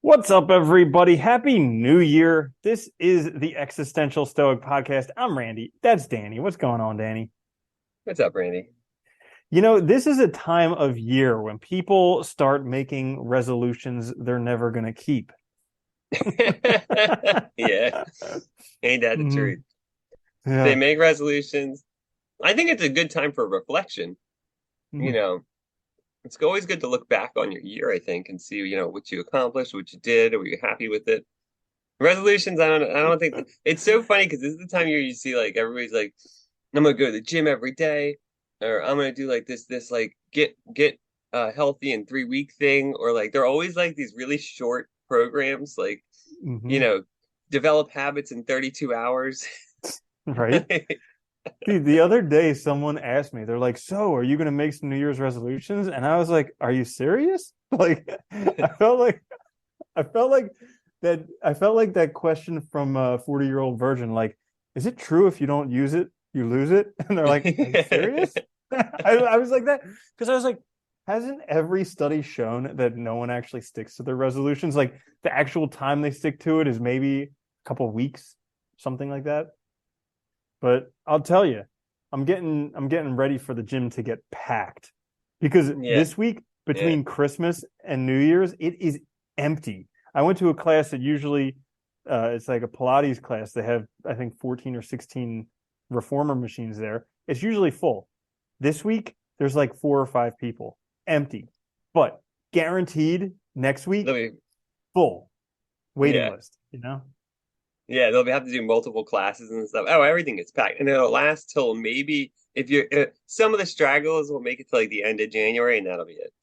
What's up, everybody? Happy New Year. This is the Existential Stoic Podcast. I'm Randy. That's Danny. What's going on, Danny? What's up, Randy? This is a time of year when people start making resolutions they're never going to keep. Yeah, ain't that the Mhm. truth? They Yeah. make resolutions. I think it's a good time for reflection. You Mhm. know, it's always good to look back on your year, I think, and see, what you accomplished, what you did, were you happy with it? Resolutions, I don't think it's so funny because this is the time of year you see like everybody's like, I'm gonna go to the gym every day, or I'm gonna do like this like get healthy in 3 week thing, or like they're always like these really short programs, like you Mhm. know, develop habits in 32 hours. Right? Dude, the other day someone asked me, they're like, "So, are you going to make some New Year's resolutions?" And I was like, "Are you serious?" Like, I felt like I felt like that question from a 40-year-old virgin, like, is it true if you don't use it, you lose it? And they're like, are you serious? I was like that because I was like, hasn't every study shown that no one actually sticks to their resolutions? Like the actual time they stick to it is maybe a couple weeks, something like that. But I'll tell you, I'm getting ready for the gym to get packed because Yeah, this week yeah. between Christmas and New Year's, it is empty. I went to a class that usually it's like a Pilates class. They have, I think, 14 or 16 reformer machines there. It's usually full. This week, there's like four or five people, empty, but guaranteed next They'll week, be, full waiting yeah, list. yeah. They'll have to do multiple classes and stuff. Oh, everything gets packed, and it'll last till maybe if you're some of the stragglers will make it to like the end of January, and that'll be it.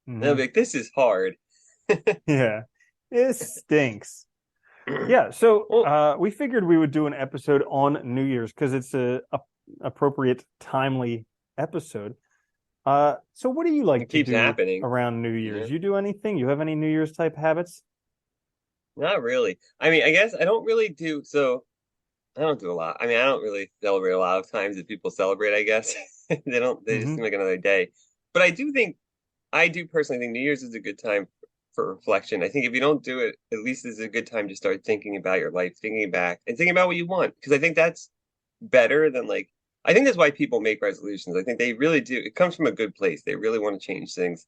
And they'll Mm-hmm. be like, "This is hard." Yeah, it stinks. Yeah, so Well, we figured we would do an episode on New Year's because it's a appropriate, timely episode. So what do you it like to keeps do happening. around New Yeah, Year's? You do anything? You have any New Year's type habits? not really. I mean, I guess I don't really do so. I don't do a lot. I mean, I don't really celebrate a lot of times that people celebrate, I guess. They don't, they just seem Mm-hmm. like another day. But I do personally think New Year's is a good time for reflection. I think if you don't do it, at least it's a good time to start thinking about your life, thinking back, and thinking about what you want. Because I think that's better than like, I think that's why people make resolutions. I think they really do. It comes from a good place. They really want to change things.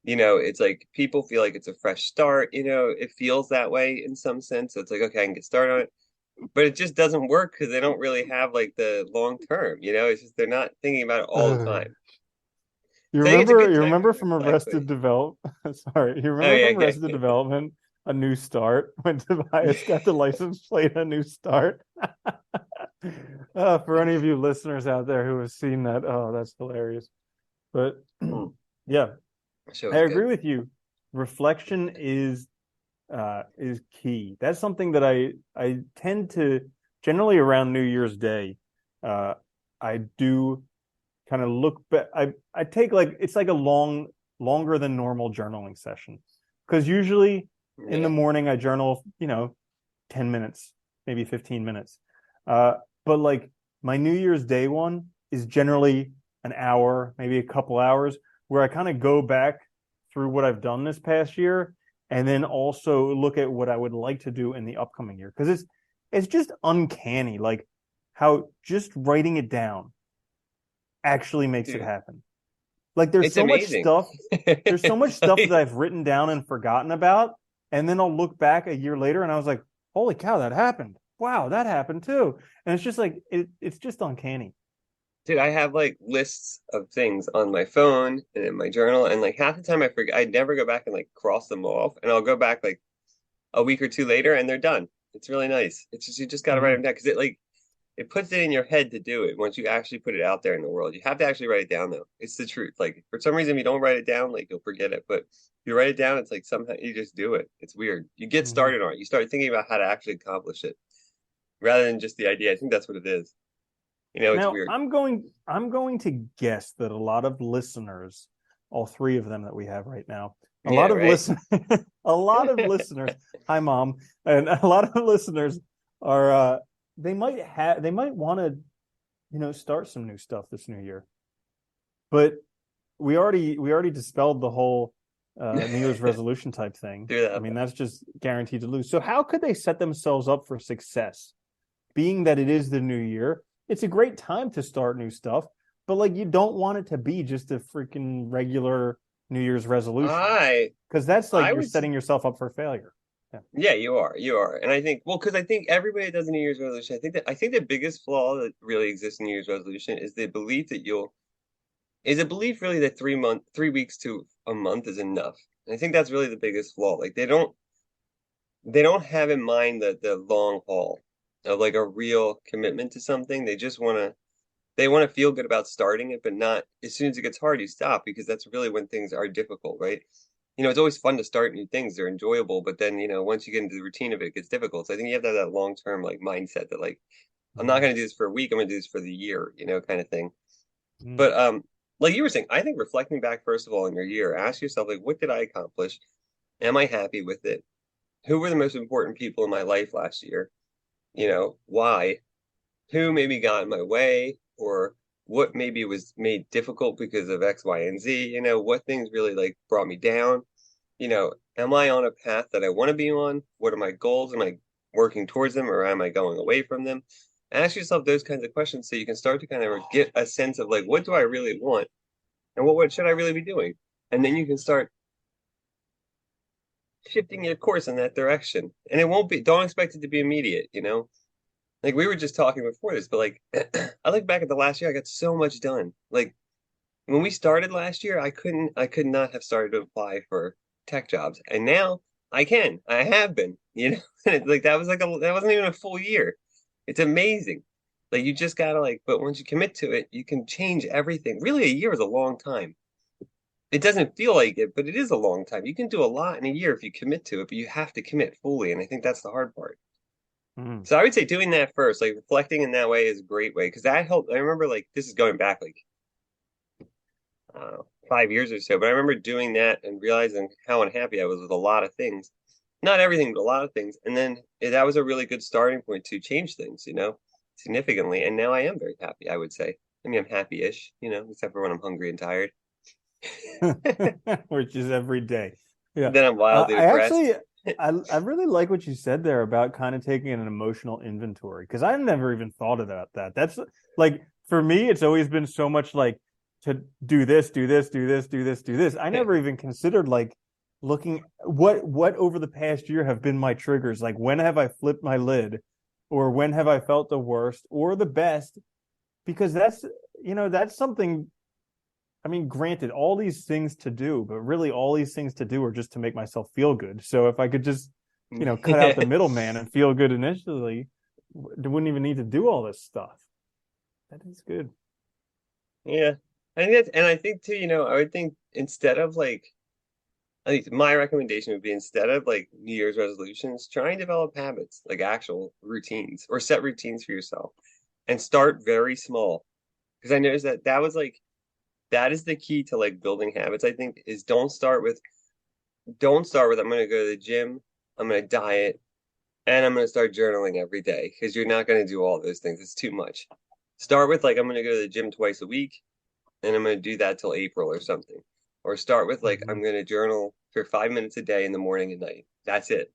It's like people feel like it's a fresh start. It feels that way in some sense. So it's like, okay, I can get started on it, but it just doesn't work because they don't really have like the long term. It's just they're not thinking about it all the Uh, time. you So I think it's a remember? good You time to remember from reflect. Arrested Development? Sorry, you Oh remember yeah, from Arrested Development? A New Start when Tobias got the license plate. A New Start. For any of you listeners out there who have seen that, oh, that's hilarious. But yeah, show I is agree good. with you. Reflection is key. That's something that I tend to generally around New Year's Day. Uh, I do kind of look back. I take like it's like a longer than normal journaling session because usually in the Yeah, morning I journal 10 minutes, maybe 15 minutes. Uh, but like my New Year's Day one is generally an hour, maybe a couple hours, where I kind of go back through what I've done this past year and then also look at what I would like to do in the upcoming year. Because it's just uncanny, like how just writing it down actually makes it dude, happen. Like there's it's so much amazing. stuff, there's so much stuff that Like, I've written down and forgotten about, and then I'll look back a year later and I was like, "Holy cow, that happened! Wow, that happened too!" And it's just like it's just uncanny. dude, I have like lists of things on my phone and in my journal, and like half the time I forget. I never go back and like cross them off, and I'll go back like a week or two later, and they're done. It's really nice. It's just you just got to write them Mm-hmm. down because it puts it in your head to do it once you actually put it out there in the world. You have to actually write it down though. It's the truth. Like for some reason if you don't write it down, like you'll forget it. But if you write it down, it's like somehow you just do it. It's weird. You get Mm-hmm. started on it. You start thinking about how to actually accomplish it rather than just the idea. I think that's what it is. It's Now weird. I'm going to guess that a lot of listeners, all three of them that we have right now, a Yeah, lot of right. listen, a lot of listeners. Hi, mom, and a lot of listeners are they might want to start some new stuff this new year. But we already dispelled the whole New Year's resolution type thing. Do I that. mean, that's just guaranteed to lose. So how could they set themselves up for success? Being that it is the new year, it's a great time to start new stuff, but like you don't want it to be just a freaking regular New Year's resolution I because that's like I you're would setting yourself up for failure. Yeah. Yeah, you are. And I think, well, because I think everybody that does a New Year's resolution, I think the biggest flaw that really exists in New Year's resolution is the belief that you'll is a belief really that 3 weeks to a month is enough. And I think that's really the biggest flaw. Like they don't have in mind the long haul of like a real commitment to something. They want to feel good about starting it, but not as soon as it gets hard, you stop because that's really when things are difficult, right? It's always fun to start new things. They're enjoyable, but then, once you get into the routine of it, it gets difficult. So I think you have to have that long-term like mindset that like, I'm not Mhm. going to do this for a week. I'm going to do this for the year, kind of thing. Mhm. But like you were saying, I think reflecting back first of all on your year, ask yourself like, what did I accomplish? Am I happy with it? Who were the most important people in my life last year? Why? Who maybe got in my way or what maybe was made difficult because of X, Y, and Z, what things really like brought me down, am I on a path that I want to be on? What are my goals? Am I working towards them or am I going away from them? Ask yourself those kinds of questions so you can start to kind of get a sense of like, what do I really want? And what should I really be doing? And then you can start shifting your course in that direction. And it won't be, don't expect it to be immediate, Like we were just talking before this, but like I look back at the last year, I got so much done. Like when we started last year, I could not have started to apply for tech jobs. And now I can. I have been, And it's like that wasn't even a full year. It's amazing. Like you just gotta like, but once you commit to it, you can change everything. Really, a year is a long time. It doesn't feel like it, but it is a long time. You can do a lot in a year if you commit to it, but you have to commit fully, and I think that's the hard part. Mhm. So I would say doing that first, like reflecting in that way is a great way because that helped. I remember like this is going back like 5 years or so, but I remember doing that and realizing how unhappy I was with a lot of things. Not everything, but a lot of things. And then that was a really good starting point to change things, significantly. And now I am very happy, I would say. I mean, I'm happy-ish, except for when I'm hungry and tired. Which is every day. Yeah. Then I'm wildly I depressed. actually, I really like what you said there about kind of taking an emotional inventory because I never even thought about that. That's like for me, it's always been so much like to do this, do this, do this, do this, do this. I never even considered like looking what over the past year have been my triggers. Like when have I flipped my lid, or when have I felt the worst or the best? Because that's something. I mean, granted, all these things to do, but really all these things to do are just to make myself feel good. So if I could just, cut out the middleman and feel good initially, I wouldn't even need to do all this stuff. That is good. Yeah. And I think too, I would think instead of like, at least my recommendation would be instead of like New Year's resolutions, try and develop habits, like actual routines or set routines for yourself and start very small. Because I noticed that was like, that is the key to like building habits, I think, is don't start with, I'm going to go to the gym, I'm going to diet, and I'm going to start journaling every day because you're not going to do all those things. It's too much. Start with like, I'm going to go to the gym twice a week and I'm going to do that till April or something. Or start with like, Mhm. I'm going to journal for 5 minutes a day in the morning and night. That's it.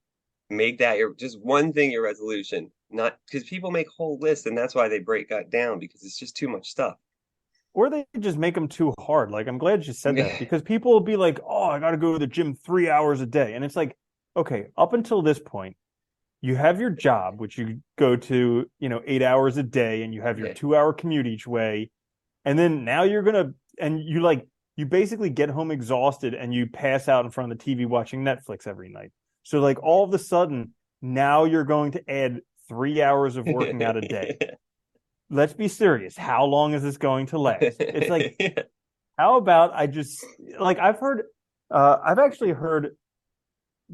Make that your just one thing your resolution. Not because people make whole lists and that's why they break that down because it's just too much stuff. Or they just make them too hard. Like, I'm glad you said that because people will be like, oh, I got to go to the gym 3 hours a day. And it's like, okay, up until this point, you have your job, which you go to, 8 hours a day, and you have your Yeah. 2 hour commute each way. And then now you're gonna and you basically get home exhausted and you pass out in front of the TV watching Netflix every night. So like all of a sudden now you're going to add 3 hours of working out a day. Let's be serious. How long is this going to last? It's like, how about I just like I've actually heard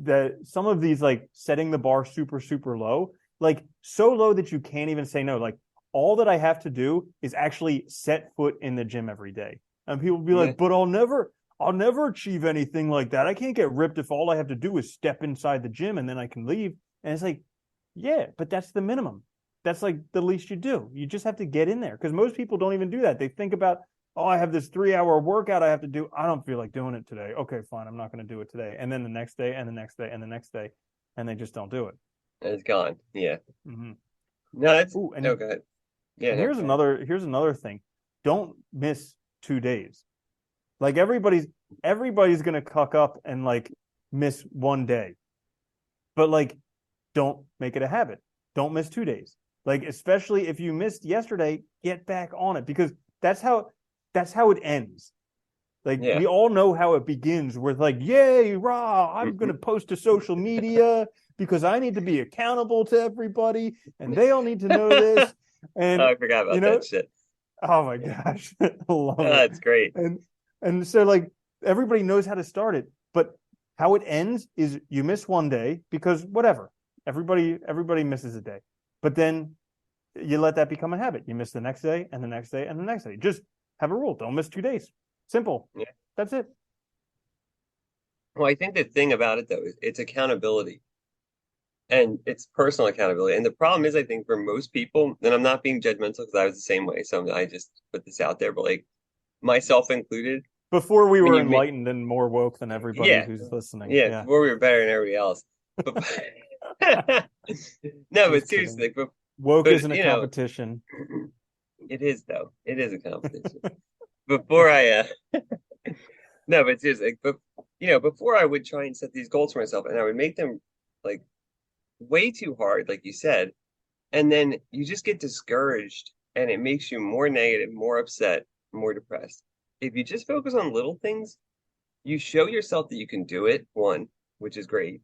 that some of these like setting the bar super, super low, like so low that you can't even say no. Like all that I have to do is actually set foot in the gym every day. And people be Yeah. like, but I'll never achieve anything like that. I can't get ripped if all I have to do is step inside the gym and then I can leave. And it's like, yeah, but that's the minimum. That's like the least you do. You just have to get in there because most people don't even do that. They think about oh, I have this 3 hour workout I have to do. I don't feel like doing it today. Okay, fine. I'm not going to do it today. And then the next day and the next day and the next day, and they just don't do it. And it's gone. Yeah. Mm-hmm. No, that's Ooh, no go ahead. Yeah, and no, go ahead. here's another thing. Don't miss 2 days. Like everybody's gonna cuck up and like miss one day. But like don't make it a habit. Don't miss 2 days. Like especially if you missed yesterday, get back on it because that's how that's how it ends. Like Yeah. we all know how it begins with like, yay, rah, I'm gonna post to social media because I need to be accountable to everybody and they all need to know this. Oh, And I forgot you about know, that shit. oh my Yeah. gosh, I love Oh, it. it's great. And so like everybody knows how to start it, but how it ends is you miss one day because whatever. Everybody misses a day. But then you let that become a habit. You miss the next day and the next day and the next day. Just have a rule. Don't miss 2 days. Simple. Yeah. That's it. Well, I think the thing about it though is it's accountability and it's personal accountability. And the problem is, I think for most people, and I'm not being judgmental because I was the same way, so I just put this out there, but like myself included, Before we when were you make, enlightened and more woke than everybody yeah, who's listening. yeah, Yeah. before we were better than everybody else. But no, but Just kidding. seriously, like, Woke but isn't a you know, competition. it is though. It is a competition. Before I no, but seriously, like, but before I would try and set these goals for myself, and I would make them like way too hard, like you said, and then you just get discouraged, and it makes you more negative, more upset, more depressed. If you just focus on little things, you show yourself that you can do it, one, which is great.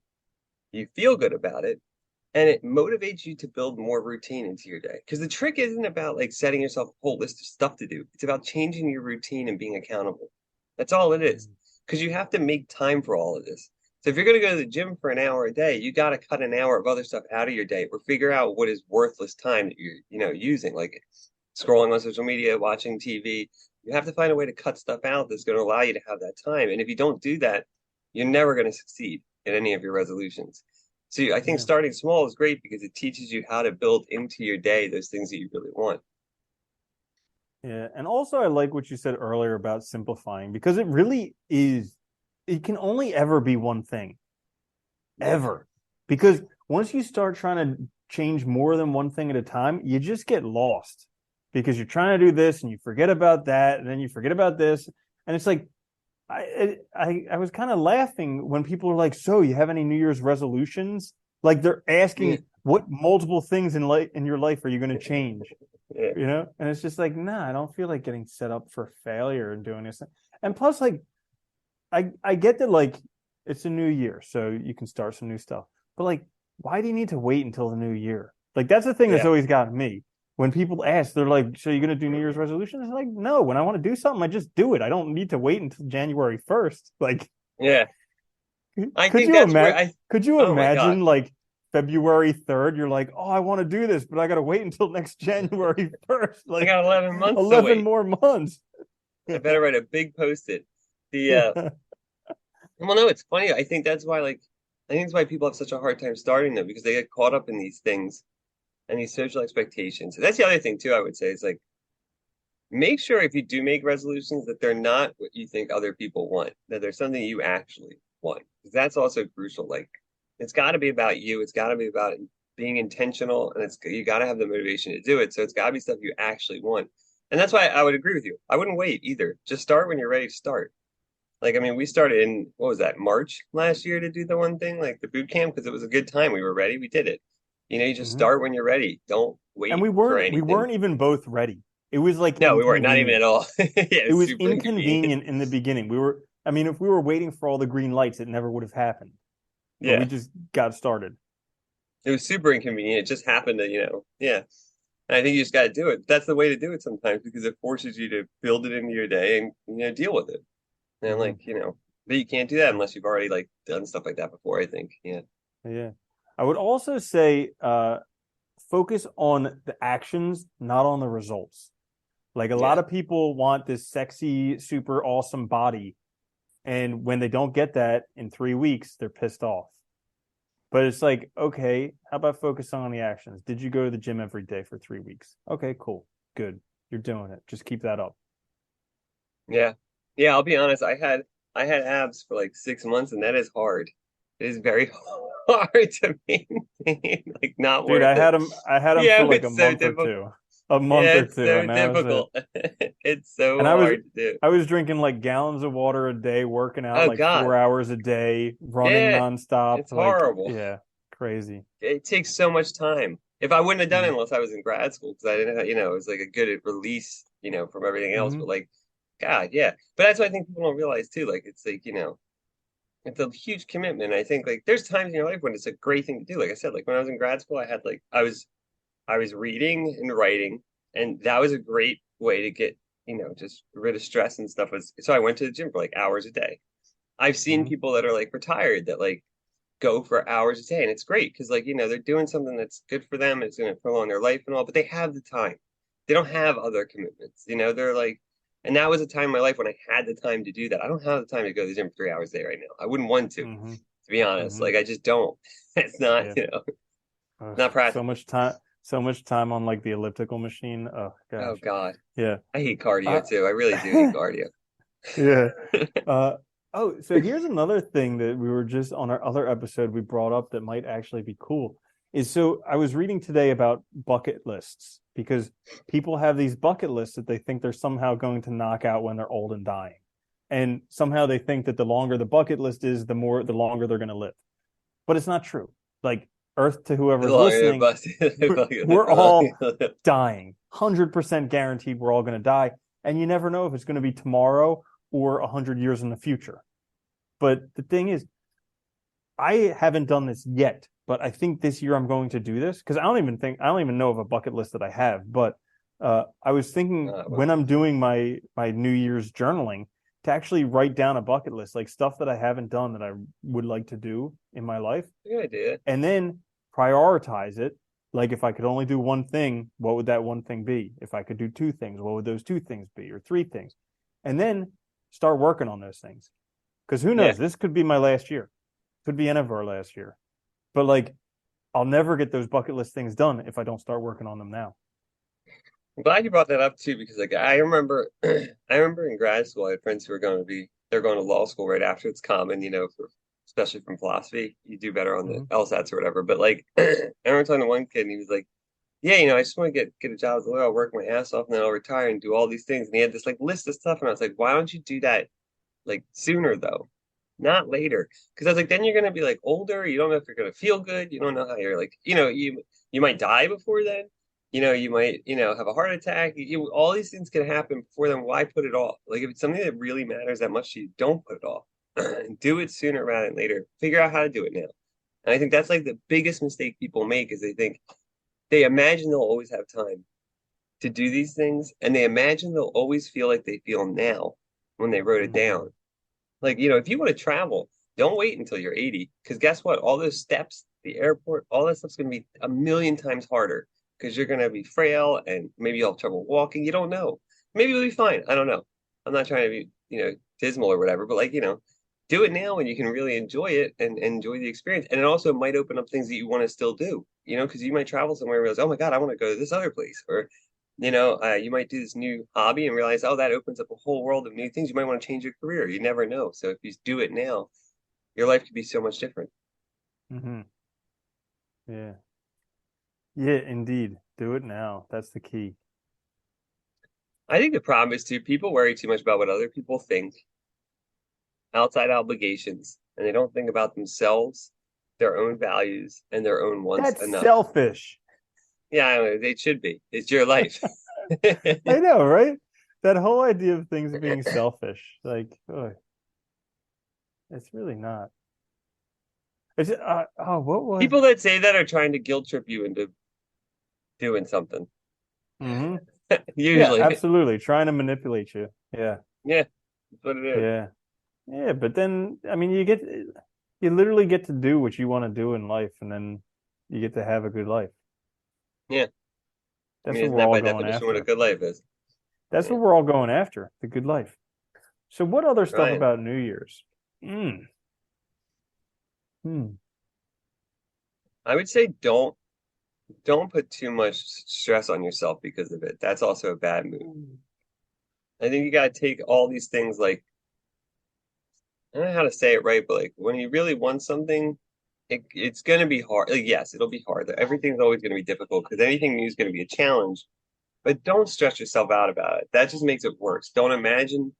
You feel good about it, and it motivates you to build more routine into your day. Because the trick isn't about like setting yourself a whole list of stuff to do. It's about changing your routine and being accountable. That's all it is. Because you have to make time for all of this. So if you're going to go to the gym for an hour a day, you got to cut an hour of other stuff out of your day or figure out what is worthless time that you're, using, like scrolling on social media, watching TV. You have to find a way to cut stuff out that's going to allow you to have that time. And if you don't do that, you're never going to succeed in any of your resolutions. So I think Yeah. starting small is great because it teaches you how to build into your day those things that you really want. Yeah. And also I like what you said earlier about simplifying because it really is, it can only ever be one thing. Yeah. Ever. Because once you start trying to change more than one thing at a time, you just get lost because you're trying to do this and you forget about that, and then you forget about this. And it's like, I was kind of laughing when people are like, "So, you have any New Year's resolutions?" Like they're Yeah. asking, "What multiple things in your life are you going to change?" Yeah. You know, and it's just like, nah, I don't feel like getting set up for failure and doing this. And plus, like, I get that like it's a new year, so you can start some new stuff. But like, why do you need to wait until the new year? Like that's the thing that's Yeah. always gotten me. When people ask, they're like, "So you're gonna do New Year's resolutions?" It's like, no. When I want to do something, I just do it. I don't need to wait until January 1st. Like, Yeah. I could think you that's where imagine? Could you oh my God. imagine like February 3rd? You're like, "Oh, I want to do this, but I got to wait until next January 1st." I Like got 11 months to 11 wait. more months. I better write a big post-it. Well, no, it's funny. I think that's why people have such a hard time starting them because they get caught up in these things and these social expectations. That's the other thing too, I would say, is like make sure if you do make resolutions that they're not what you think other people want, that there's something you actually want. Because that's also crucial. Like it's got to be about you. It's got to be about being intentional, and you got to have the motivation to do it. So it's got to be stuff you actually want. And that's why I would agree with you. I wouldn't wait either. Just start when you're ready to start. Like, I mean, we started in what was that, March last year to do the one thing, like the boot camp, because it was a good time. We were ready. We did it. You just Mhm. start when you're ready. Don't And wait we for weren't we anything. weren't even both ready. It was like No, we weren't. Not even at inconvenient. all. Yeah, It it's was super inconvenient. inconvenient in the beginning. I mean, if we were waiting for all the green lights, it never would have happened. But we Yeah, just got started. it was super inconvenient. It just happened to, yeah. And I think you just got to do it. That's the way to do it sometimes because it forces you to build it into your day and, deal with it. And Hmm. but you can't do that unless you've already like done stuff like that before, I think. Yeah. Yeah. I would also say focus on the actions, not on the results. Like a lot Yeah. of people want this sexy, super awesome body. And when they don't get that in 3 weeks, they're pissed off. But it's like, okay, how about focusing on the actions? Did you go to the gym every day for 3 weeks? Okay, cool. Good. You're doing it. Just keep that up. Yeah. Yeah, I'll be honest. I had abs for like 6 months, and that is hard. It is very hard to maintain. Like, not Dude, worth it. I had them for Yeah, like it's so a month yeah, or it's two, so and that was it. difficult. It's so And hard to do. I was drinking like gallons of water a day, working out Oh like God. 4 hours a day, running Yeah, nonstop. it's Like, horrible. yeah, crazy. It takes so much time. If I wouldn't have done it Mm-hmm. unless I was in grad school, because I didn't, it was like a good release, from everything else. Mm-hmm. But like, God, yeah. But that's what I think people don't realize too. Like, it's like, it's a huge commitment. I think like there's times in your life when it's a great thing to do. Like I said, like when I was in grad school, I was reading and writing, and that was a great way to get, just rid of stress and stuff. So I went to the gym for like hours a day. I've seen Mm-hmm. people that are like retired that like go for hours a day, and it's great because like they're doing something that's good for them. It's going to prolong their life and all, but they have the time. They don't have other commitments. They're like, and that was a time in my life when I had the time to do that. I don't have the time to go to the gym for 3 hours a day right now. I wouldn't want Mm-hmm. to be honest. Mm-hmm. Like I just don't. It's not, Yeah. Ugh, not practical. so much time on like the elliptical machine. Oh Oh gosh. God, Yeah. I hate cardio Uh, too. I really do hate cardio. yeah. So here's another thing that we were just on our other episode we brought up that might actually be cool. So I was reading today about bucket lists because people have these bucket lists that they think they're somehow going to knock out when they're old and dying. And somehow they think that the longer the bucket list is, the longer they're going to live. But it's not true. Like, Earth to The whoever's longer they're listening, busted, the we're all longer. dying. 100% guaranteed we're all going to die. And you never know if it's going to be tomorrow or 100 years in the future. But the thing is, I haven't done this yet, but I think this year I'm going to do this because I don't even know of a bucket list that I have. But I was thinking Well, when I'm doing my New Year's journaling to actually write down a bucket list, like stuff that I haven't done that I would like to do in my life, good idea. and then prioritize it. Like if I could only do one thing, what would that one thing be? If I could do two things, what would those two things be, or three things? And then start working on those things. Because who Yeah. knows? This could be my last year. Could be end of our last year. But like, I'll never get those bucket list things done if I don't start working on them now. I'm glad you brought that up too, because like I remember, I remember in grad school, I had friends who were they're going to law school right after. It's common, especially from philosophy, you do better on the Mm-hmm. LSATs or whatever. But like, I remember talking to one kid, and he was like, "Yeah, I just want to get a job as a lawyer. I'll work my ass off, and then I'll retire and do all these things." And he had this like list of stuff, and I was like, "Why don't you do that like sooner though, not later?" Because I was like, then you're gonna be like older. You don't know if you're gonna feel good. You don't know how you're like, you might die before then. You might, have a heart attack. All these things can happen before then. Why put it off? Like if it's something that really matters that much to you, don't put it off. Do it sooner rather than later. Figure out how to do it now. And I think that's like the biggest mistake people make is they imagine they'll always have time to do these things, and they imagine they'll always feel like they feel now when they wrote it Mm-hmm. down. Like, if you want to travel, don't wait until you're 80. Because guess what? All those steps, the airport, all that stuff's going to be a million times harder because you're going to be frail and maybe you'll have trouble walking. You don't know. Maybe you'll be fine. I don't know. I'm not trying to be, dismal or whatever, but like, do it now when you can really enjoy it and enjoy the experience. And it also might open up things that you want to still do, because you might travel somewhere and realize, oh my God, I want to go to this other place. Or you might do this new hobby and realize, oh, that opens up a whole world of new things. You might want to change your career. You never know. So if you do it now, your life could be so much different. Mm-hmm. Yeah. Yeah, indeed. Do it now. That's the key. I think the problem is too, people worry too much about what other people think, outside obligations, and they don't think about themselves, their own values, and their own wants That's enough. selfish. Yeah, I mean, they should be. It's your life. I know, right? That whole idea of things being selfish, like, oh, it's really not. What was? People that say that are trying to guilt trip you into doing something. Hmm. Yeah, Usually. absolutely. Trying to manipulate you. Yeah, Yeah, that's what it is. yeah, yeah. But then, I mean, you literally get to do what you want to do in life, and then you get to have a good life. Yeah. I That's mean, what isn't we're that all by going definition what a after. good life is? That's Yeah, what we're all going after, the good life. So, what other stuff right. about New Year's? Mm, hmm. I would say don't put too much stress on yourself because of it. That's also a bad move. I think you got to take all these things like, I don't know how to say it right, but like when you really want something, it's going to be hard. Like, yes, it'll be hard. Everything's always going to be difficult because anything new is going to be a challenge. But don't stress yourself out about it. That just makes it worse. Don't imagine,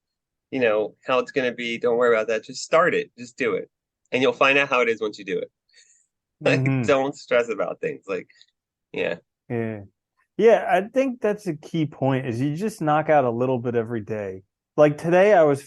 how it's going to be. Don't worry about that. Just start it. Just do it. And you'll find out how it is once you do it. Like, Hmm. don't stress about things. Like, yeah, Yeah. Yeah, I think that's a key point is you just knock out a little bit every day. Like today I was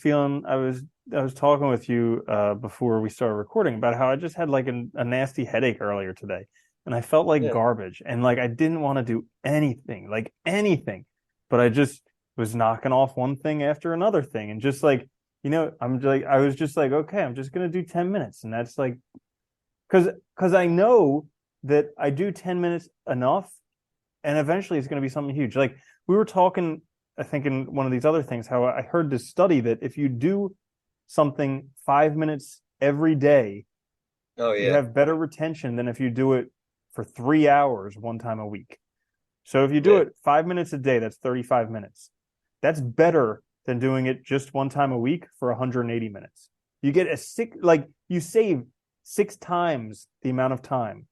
talking with you before we started recording about how I just had like a nasty headache earlier today and I felt like yeah. garbage and like I didn't want to do anything, like anything. But I just was knocking off one thing after another thing and just like, I was just like, okay, I'm just gonna do 10 minutes. And that's like because I know that I do 10 minutes enough and eventually it's going to be something huge. Like we were talking, I think in one of these other things, how I heard this study that if you do something 5 minutes every day, Oh, you yeah. have better retention than if you do it for 3 hours one time a week. So if you do Yeah. it 5 minutes a day, that's 35 minutes. That's better than doing it just one time a week for 180 minutes. You get you save 6 times the amount of time.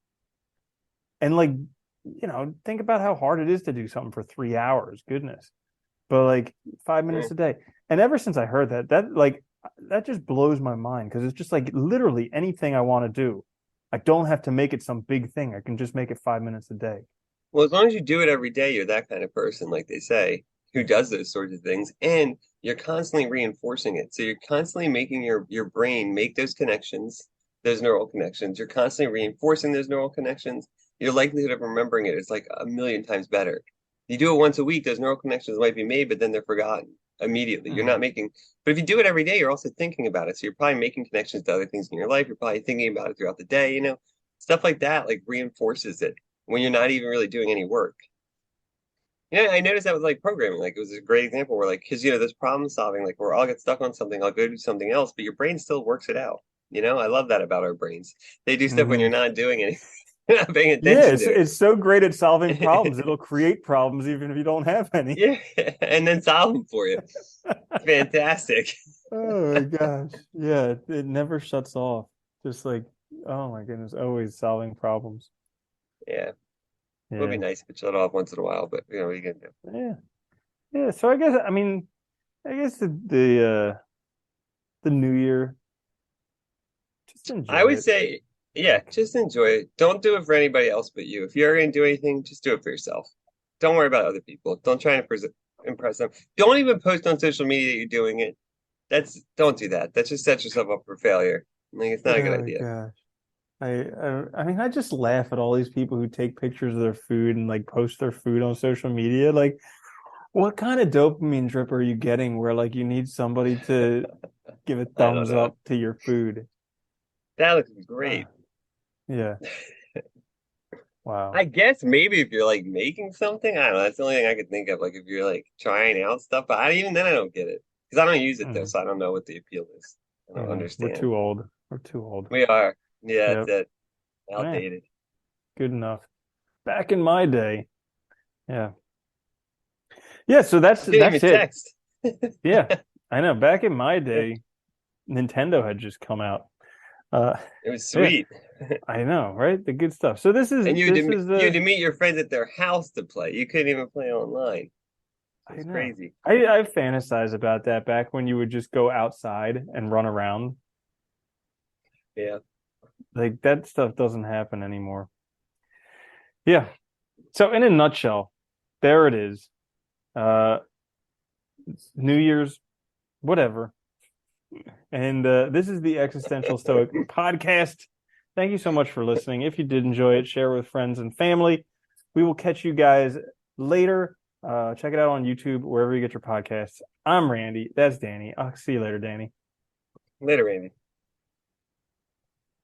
And like, think about how hard it is to do something for 3 hours. Goodness. But like 5 minutes Yeah. a day. And ever since I heard that just blows my mind because it's just like literally anything I want to do. I don't have to make it some big thing. I can just make it 5 minutes a day. Well, as long as you do it every day, you're that kind of person, like they say, who does those sorts of things, and you're constantly reinforcing it. So you're constantly making your brain make those connections, those neural connections. You're constantly reinforcing those neural connections. Your likelihood of remembering it is like a million times better. You do it once a week, those neural connections might be made, but then they're forgotten immediately. You're Mm-hmm. not making, but if you do it every day, you're also thinking about it. So you're probably making connections to other things in your life. You're probably thinking about it throughout the day, stuff like that, like reinforces it when you're not even really doing any work. Yeah, I noticed that with like programming. Like it was a great example where like because there's problem solving, like where I'll get stuck on something, I'll go do something else, but your brain still works it out. I love that about our brains. They do stuff when Mm-hmm. you're not doing anything, you're not paying Yeah, attention to it's so great at solving problems. it. It'll create problems even if you don't have any. Yeah, and then solve them for you. Fantastic. Oh my gosh. Yeah, it never shuts off. Just like, oh my goodness, always solving problems. Yeah, it would be Yeah. nice if it shut off once in a while, but what are you gonna do? Yeah. Yeah. So I guess the new year, just I enjoy would it. say, yeah, just enjoy it. Don't do it for anybody else but you. If you're going to do anything, just do it for yourself. Don't worry about other people. Don't try to impress them. Don't even post on social media that you're doing it. Don't do that. That just sets yourself up for failure. Like, it's not a good Oh idea. gosh. I just laugh at all these people who take pictures of their food and like post their food on social media. Like, what kind of dopamine drip are you getting where like you need somebody to give a I don't thumbs know. up to your food? That looks Uh, great. yeah. Wow. I guess maybe if you're like making something, I don't know. That's the only thing I could think of. Like if you're like trying out stuff, but even then I don't get it because I don't use it though, Mm, so I don't know what the appeal is. I don't we're understand. too old. We're too old. We are, yeah, that's Yep. it. Yeah. Outdated. Good enough. Back in my day. Yeah. Yeah, so that's You can't that's even it. text. Yeah. I know. Back in my day, Nintendo had just come out. Uh It was yeah, sweet. I know, right? The good stuff. So this is And this is you had to meet your friends at their house to play. You couldn't even play online. It I was know. crazy. I fantasize about that back when you would just go outside and run around. Yeah. Like that stuff doesn't happen anymore. Yeah. So in a nutshell, there it is. Uh New Year's, whatever. And this is the Existential Stoic podcast. Thank you so much for listening. If you did enjoy it, share with friends and family. We will catch you guys later. Check it out on YouTube, wherever you get your podcasts. I'm Randy. That's Danny. I'll see you later, Danny. Later, Andy.